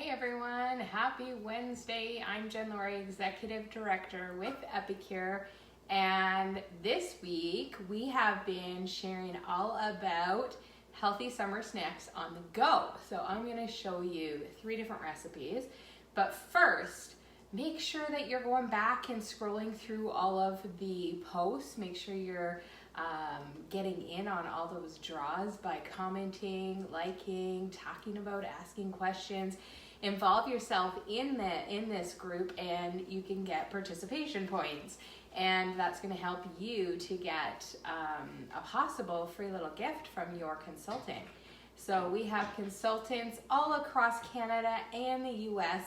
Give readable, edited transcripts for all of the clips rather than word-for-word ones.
Hey everyone, happy Wednesday. I'm Jen Laurie, Executive Director with Epicure, and this week we have been sharing all about healthy summer snacks on the go. So I'm going to show you 3 different recipes, but first make sure that you're going back and scrolling through all of the posts. Make sure you're getting in on all those draws by commenting, liking, talking about, asking questions. Involve yourself in this group and you can get participation points, and that's going to help you to get a possible free little gift from your consultant. So we have consultants all across Canada and the US,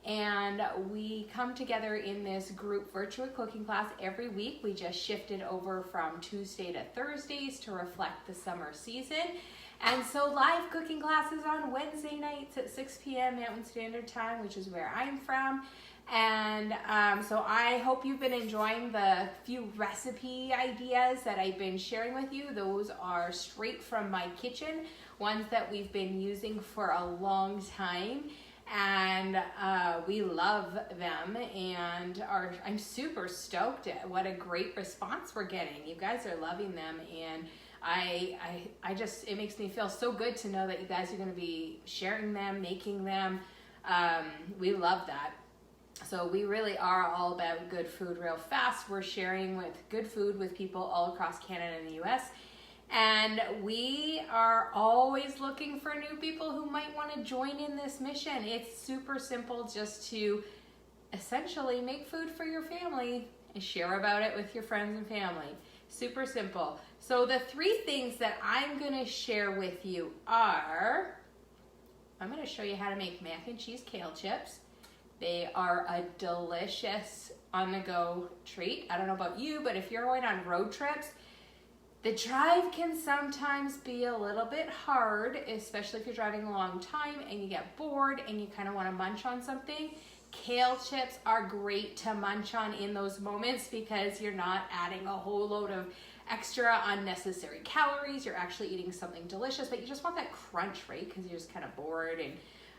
and we come together in this group virtual cooking class every week. We just shifted over from Tuesday to Thursdays to reflect the summer season. And so live cooking classes on Wednesday nights at 6 p.m. Mountain Standard Time, which is where I'm from. And so I hope you've been enjoying the few recipe ideas that I've been sharing with you. Those are straight from my kitchen, ones that we've been using for a long time. And we love them, and I'm super stoked at what a great response we're getting. You guys are loving them, and I just, it makes me feel so good to know that you guys are going to be sharing them, making them. We love that. So we really are all about good food real fast. We're sharing with good food with people all across Canada and the US. And we are always looking for new people who might want to join in this mission. It's super simple, just to essentially make food for your family and share about it with your friends and family. Super simple. So the 3 things that I'm going to share with you are, I'm going to show you how to make mac and cheese kale chips. They are a delicious on-the-go treat. I don't know about you, but if you're going on road trips, the drive can sometimes be a little bit hard, especially if you're driving a long time and you get bored and you kind of want to munch on something. Kale chips are great to munch on in those moments because you're not adding a whole load of extra unnecessary calories. You're actually eating something delicious, but you just want that crunch, right? Because you're just kind of bored, and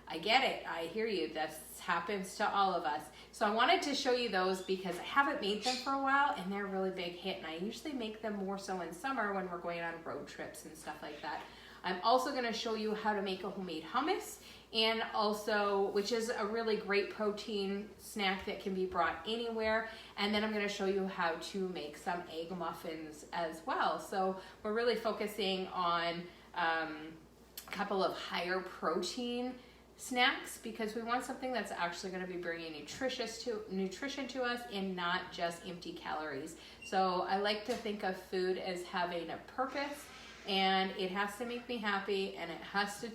I get it. I hear you. This happens to all of us. So I wanted to show you those because I haven't made them for a while, and they're a really big hit, and I usually make them more so in summer when we're going on road trips and stuff like that. I'm also going to show you how to make a homemade hummus, and also, which is a really great protein snack that can be brought anywhere. And then I'm going to show you how to make some egg muffins as well. So we're really focusing on a couple of higher protein snacks because we want something that's actually going to be bringing nutrition to us and not just empty calories. So I like to think of food as having a purpose, and it has to make me happy, and it has to,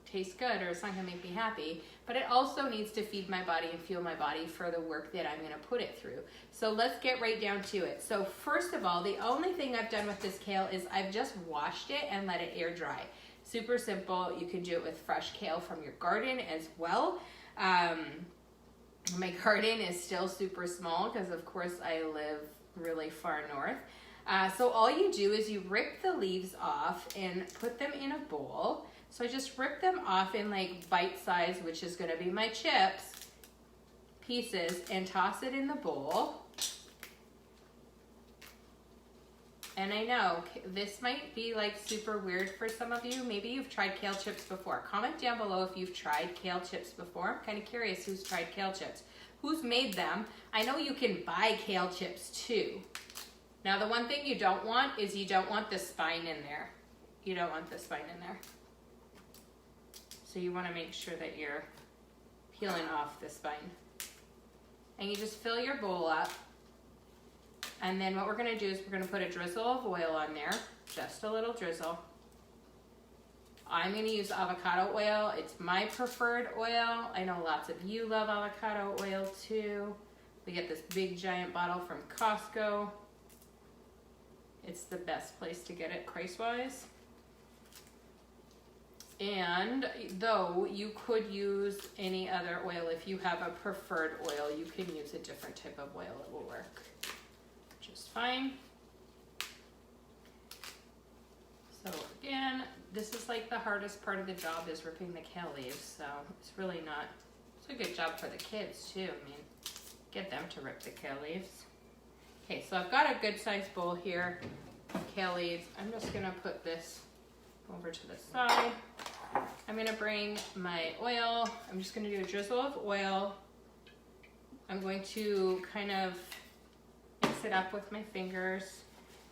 taste good, or it's not going to make me happy, but it also needs to feed my body and fuel my body for the work that I'm going to put it through. So let's get right down to it. So first of all, the only thing I've done with this kale is I've just washed it and let it air dry. Super simple. You can do it with fresh kale from your garden as well. My garden is still super small because, of course, I live really far north. So all you do is you rip the leaves off and put them in a bowl. So I just rip them off in like bite size, which is going to be my chips, pieces, and toss it in the bowl. And I know this might be like super weird for some of you. Maybe you've tried kale chips before. Comment down below if you've tried kale chips before. I'm kind of curious who's tried kale chips. Who's made them? I know you can buy kale chips too. Now the one thing you don't want is you don't want the spine in there. You don't want the spine in there. So you want to make sure that you're peeling off the spine. And you just fill your bowl up. And then what we're going to do is we're going to put a drizzle of oil on there, just a little drizzle. I'm going to use avocado oil. It's my preferred oil. I know lots of you love avocado oil too. We get this big giant bottle from Costco. It's the best place to get it price-wise. And though you could use any other oil, if you have a preferred oil, you can use a different type of oil. It will work just fine. So again, this is like the hardest part of the job is ripping the kale leaves. So it's really not, it's a good job for the kids too. I mean, get them to rip the kale leaves. Okay, so I've got a good sized bowl here of kale leaves. I'm just gonna put this over to the side. I'm gonna bring my oil. I'm just gonna do a drizzle of oil. I'm going to kind of mix it up with my fingers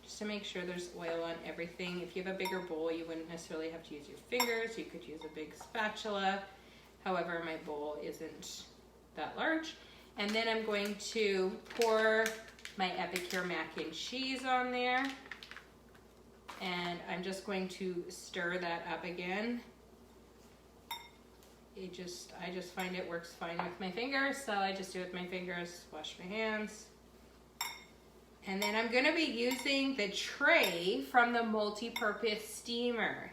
just to make sure there's oil on everything. If you have a bigger bowl, you wouldn't necessarily have to use your fingers. You could use a big spatula. However, my bowl isn't that large. And then I'm going to pour my Epicure mac and cheese on there. And I'm just going to stir that up again. I just find it works fine with my fingers, so I just do it with my fingers, wash my hands. And then I'm gonna be using the tray from the multi-purpose steamer.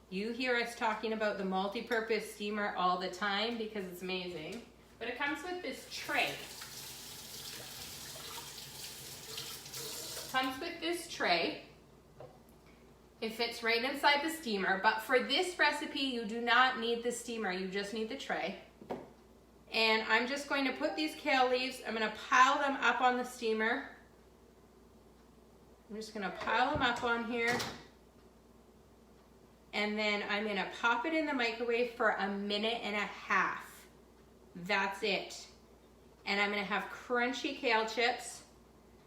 You hear us talking about the multi-purpose steamer all the time because it's amazing. But it comes with this tray. It fits right inside the steamer, but for this recipe, you do not need the steamer, you just need the tray. And I'm just going to put these kale leaves, I'm gonna pile them up on the steamer. I'm just gonna pile them up on here. And then I'm gonna pop it in the microwave for 1.5 minutes. That's it. And I'm gonna have crunchy kale chips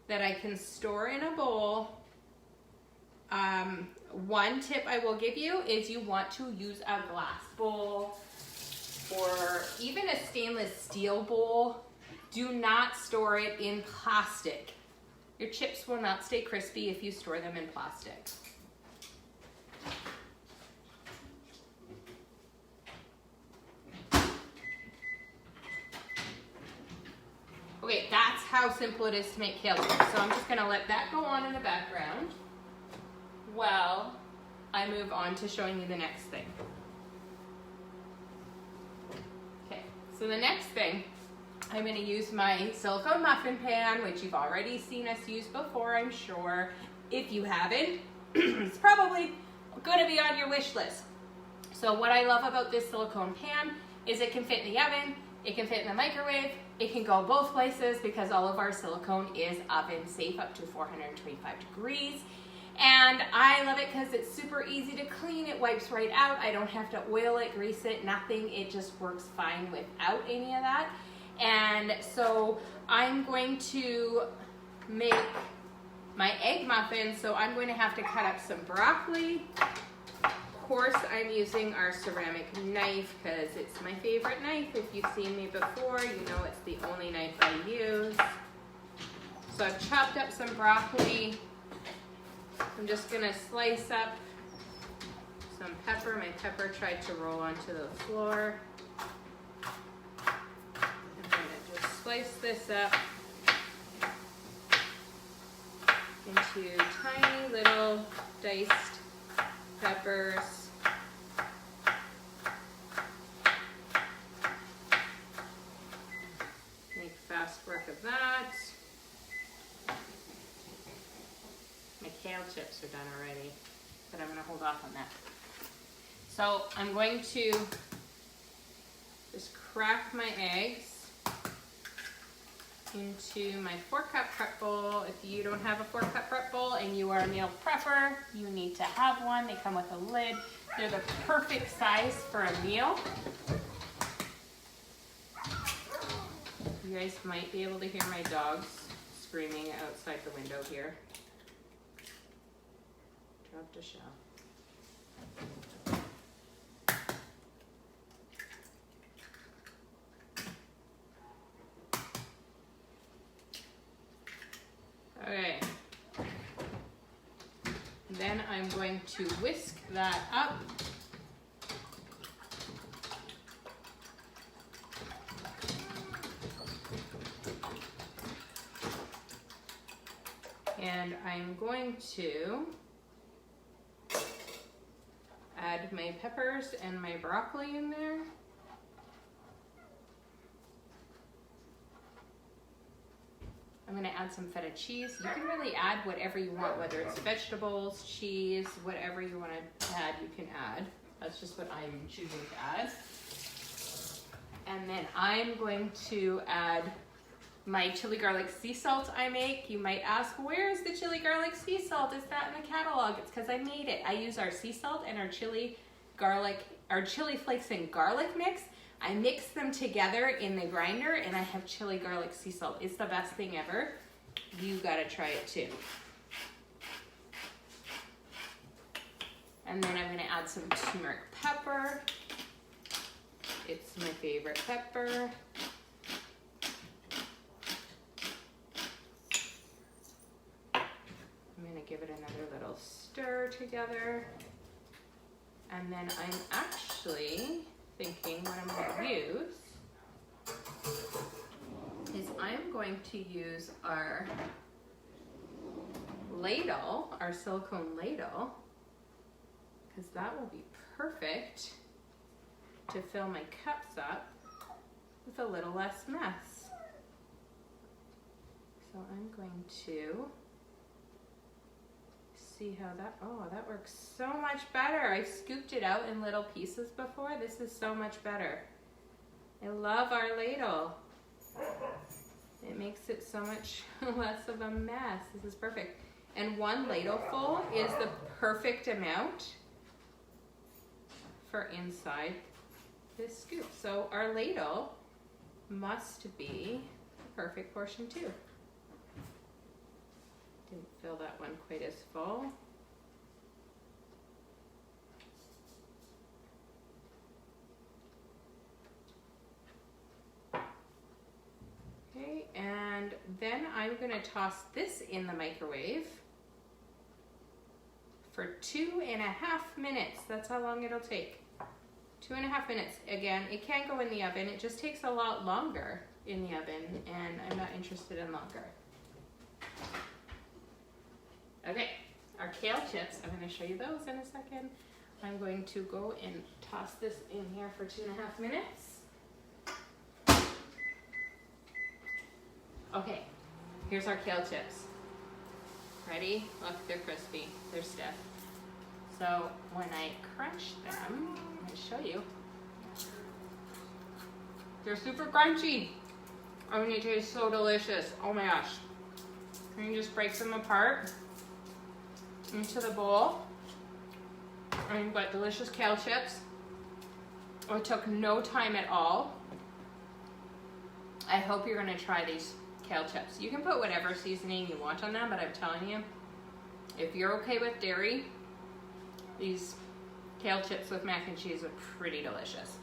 that I can store in a bowl. One tip I will give you is you want to use a glass bowl or even a stainless steel bowl. Do not store it in plastic. Your chips will not stay crispy if you store them in plastic. Okay, that's how simple it is to make kale chips. So I'm just gonna let that go on in the background while I move on to showing you the next thing. Okay, so the next thing, I'm gonna use my silicone muffin pan, which you've already seen us use before, I'm sure. If you haven't, it's probably gonna be on your wish list. So what I love about this silicone pan is it can fit in the oven, it can fit in the microwave, it can go both places because all of our silicone is oven safe up to 425 degrees. And I love it because it's super easy to clean. It wipes right out. I don't have to oil it, grease it, nothing. It just works fine without any of that. And so I'm going to make my egg muffins. So I'm going to have to cut up some broccoli. Of course, I'm using our ceramic knife because it's my favorite knife. If you've seen me before, you know it's the only knife I use. So I've chopped up some broccoli. I'm just gonna slice up some pepper. My pepper tried to roll onto the floor. I'm gonna just slice this up into tiny little diced peppers. Make fast work of that. My kale chips are done already, but I'm gonna hold off on that. So I'm going to just crack my eggs into my 4-cup prep bowl. If you don't have a 4-cup prep bowl and you are a meal prepper, you need to have one. They come with a lid. They're the perfect size for a meal. You guys might be able to hear my dogs screaming outside the window here. Dropped a shell. Okay. Then I'm going to whisk that up. And I'm going to add my peppers and my broccoli in there. I'm gonna add some feta cheese. You can really add whatever you want, whether it's vegetables, cheese, whatever you wanna add, you can add. That's just what I'm choosing to add. And then I'm going to add my chili garlic sea salt I make. You might ask, where's the chili garlic sea salt? Is that in the catalog? It's because I made it. I use our sea salt and our chili flakes and garlic mix. I mix them together in the grinder and I have chili garlic sea salt. It's the best thing ever. You gotta try it too. And then I'm gonna add some turmeric pepper. It's my favorite pepper. I'm gonna give it another little stir together. And then I'm actually thinking what I'm gonna use is I'm going to use our ladle, our silicone ladle, because that will be perfect to fill my cups up with a little less mess. So I'm going to see how that works so much better. I scooped it out in little pieces before. This is so much better. I love our ladle. It makes it so much less of a mess. This is perfect. And one ladleful is the perfect amount for inside this scoop. So our ladle must be the perfect portion too. Didn't fill that one quite as full. Okay, and then I'm gonna toss this in the microwave for 2.5 minutes. That's how long it'll take. 2.5 minutes. Again, it can't go in the oven. It just takes a lot longer in the oven, and I'm not interested in longer. Okay, our kale chips, I'm going to show you those in a second. I'm going to go and toss this in here for 2.5 minutes. Okay, here's our kale chips. Ready? Look, they're crispy. They're stiff. So when I crunch them, I'm going to show you. They're super crunchy. Oh, and it tastes so delicious. Oh my gosh. And you just break them apart into the bowl, and you've got delicious kale chips. Oh, it took no time at all. I hope you're gonna try these kale chips. You can put whatever seasoning you want on them, but I'm telling you, if you're okay with dairy, these kale chips with mac and cheese are pretty delicious.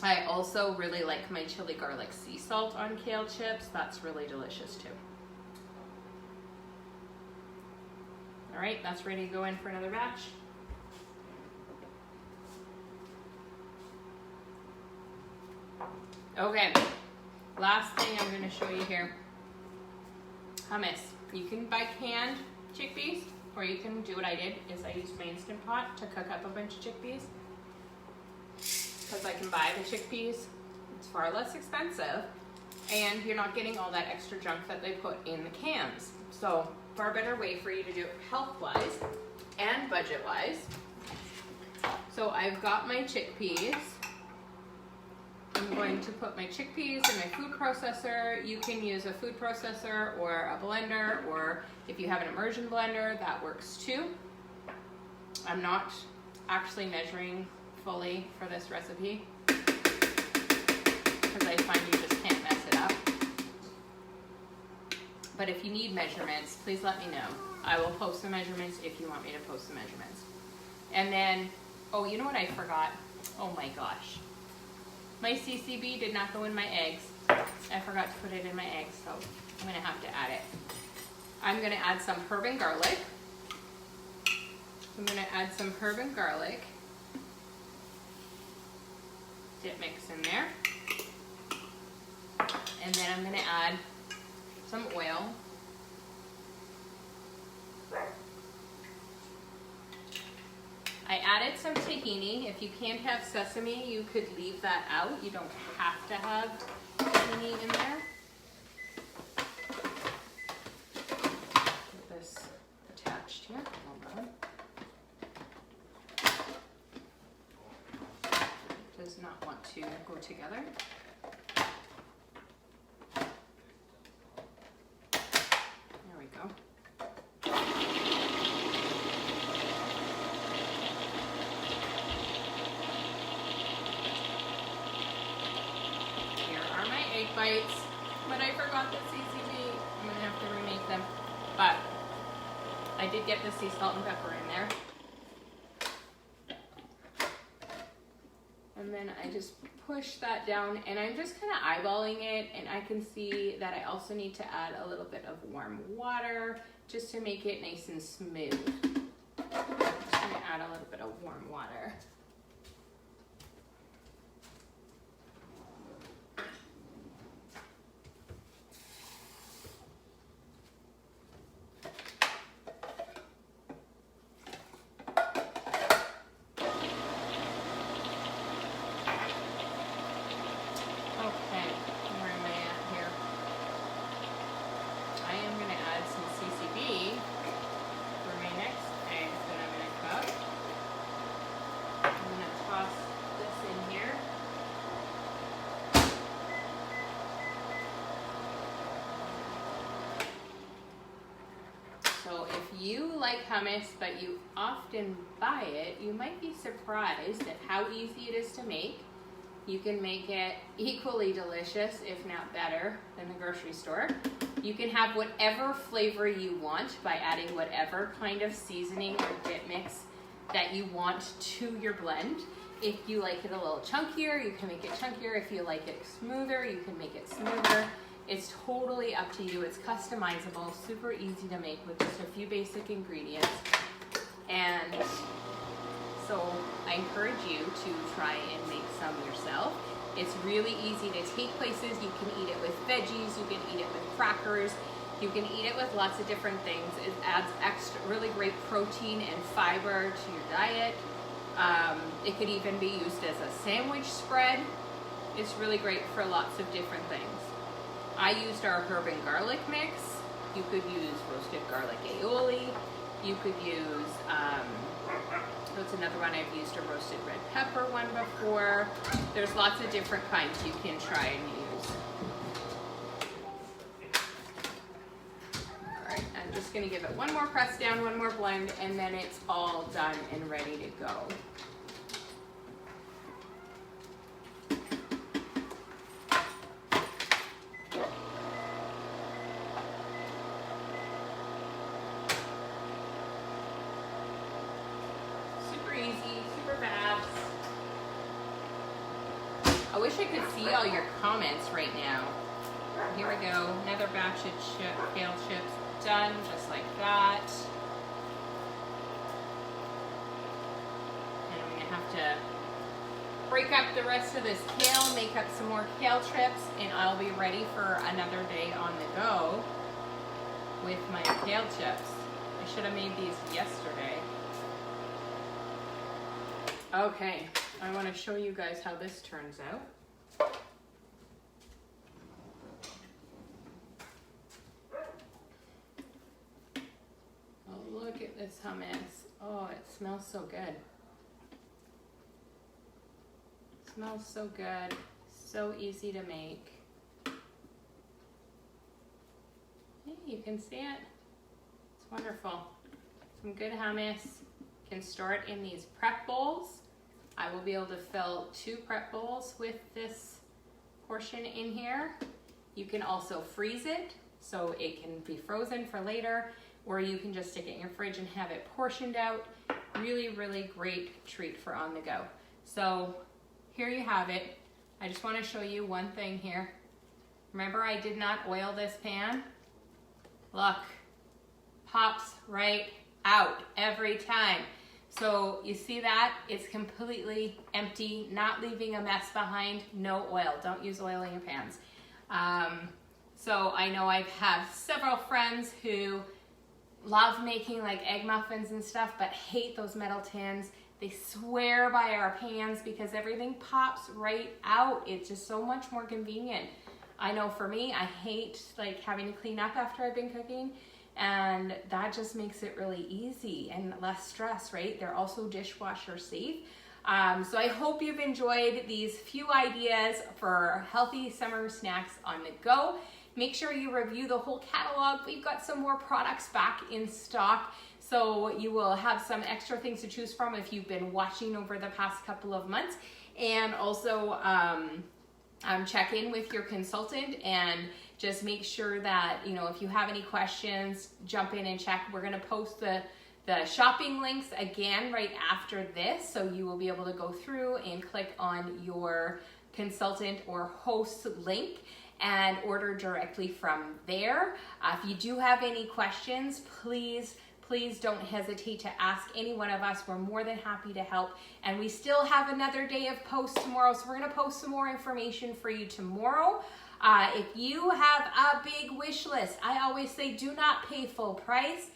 I also really like my chili garlic sea salt on kale chips. That's really delicious too. All right, that's ready to go in for another batch. Okay, last thing I'm gonna show you here. Hummus. You can buy canned chickpeas, or you can do what I did, is I used my Instant Pot to cook up a bunch of chickpeas. Because I can buy the chickpeas, it's far less expensive, and you're not getting all that extra junk that they put in the cans. So, far better way for you to do it health-wise and budget-wise. So I've got my chickpeas. I'm going to put my chickpeas in my food processor. You can use a food processor or a blender, or if you have an immersion blender, that works too. I'm not actually measuring fully for this recipe because I find you just can't mess it up. But if you need measurements, please let me know. I will post the measurements if you want me to post the measurements. And then, oh, you know what I forgot? Oh my gosh. My CCB did not go in my eggs. I forgot to put it in my eggs, so I'm gonna have to add it. I'm gonna add some herb and garlic. I'm gonna add some herb and garlic. Dip mix in there. And then I'm gonna add some oil. I added some tahini. If you can't have sesame, you could leave that out. You don't have to have tahini in there. does not want to go together. There we go. Here are my egg bites, but I forgot the CCB. I'm gonna have to remake them, but I did get the sea salt and pepper in there. And then I just push that down, and I'm just kind of eyeballing it, and I can see that I also need to add a little bit of warm water just to make it nice and smooth. Just gonna add a little bit of warm water. So if you like hummus, but you often buy it, you might be surprised at how easy it is to make. You can make it equally delicious, if not better, than the grocery store. You can have whatever flavor you want by adding whatever kind of seasoning or dip mix that you want to your blend. If you like it a little chunkier, you can make it chunkier. If you like it smoother, you can make it smoother. It's totally up to you. It's customizable, super easy to make with just a few basic ingredients. And so I encourage you to try and make some yourself. It's really easy to take places. You can eat it with veggies, you can eat it with crackers, you can eat it with lots of different things. It adds extra, really great protein and fiber to your diet. It could even be used as a sandwich spread. It's really great for lots of different things. I used our herb and garlic mix. You could use roasted garlic aioli. You could use, that's another one I've used, a roasted red pepper one before. There's lots of different kinds you can try and use. All right, I'm just gonna give it one more press down, one more blend, and then it's all done and ready to go. Easy, super fast. I wish I could see all your comments right now. Here we go, another batch of kale chips done, just like that. And I'm gonna have to break up the rest of this kale, make up some more kale chips, and I'll be ready for another day on the go with my kale chips. I should have made these yesterday. Okay, I want to show you guys how this turns out. Oh, look at this hummus. Oh, it smells so good. It smells so good. So easy to make. Hey, you can see it. It's wonderful. Some good hummus. Can store it in these prep bowls. I will be able to fill 2 prep bowls with this portion in here. You can also freeze it so it can be frozen for later, or you can just stick it in your fridge and have it portioned out. Really, really great treat for on the go. So here you have it. I just want to show you one thing here. Remember, I did not oil this pan. Look, pops right out every time. So you see that? It's completely empty, not leaving a mess behind, no oil. Don't use oil in your pans. So I know I've had several friends who love making like egg muffins and stuff, but hate those metal tins. They swear by our pans because everything pops right out. It's just so much more convenient. I know for me, I hate like having to clean up after I've been cooking. And that just makes it really easy and less stress, right? They're also dishwasher safe. So I hope you've enjoyed these few ideas for healthy summer snacks on the go. Make sure you review the whole catalog. We've got some more products back in stock, so you will have some extra things to choose from if you've been watching over the past couple of months. And also check in with your consultant and just make sure that, if you have any questions, jump in and check. We're gonna post the shopping links again right after this, so you will be able to go through and click on your consultant or host link and order directly from there. If you do have any questions, please don't hesitate to ask any one of us. We're more than happy to help. And we still have another day of posts tomorrow, so we're gonna post some more information for you tomorrow. If you have a big wish list, I always say do not pay full price.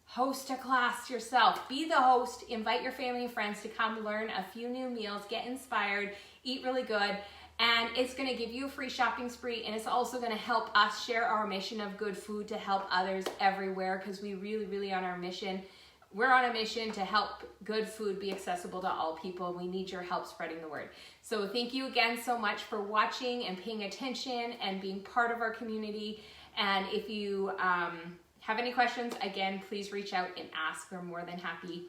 Host a class yourself. Be the host. Invite your family and friends to come learn a few new meals, get inspired, eat really good. And it's going to give you a free shopping spree, and it's also going to help us share our mission of good food to help others everywhere, because we really on our mission. We're on a mission to help good food be accessible to all people. We need your help spreading the word. So thank you again so much for watching and paying attention and being part of our community. And if you have any questions, again, please reach out and ask. We're more than happy.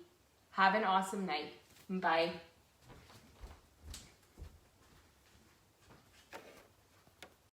Have an awesome night. Bye.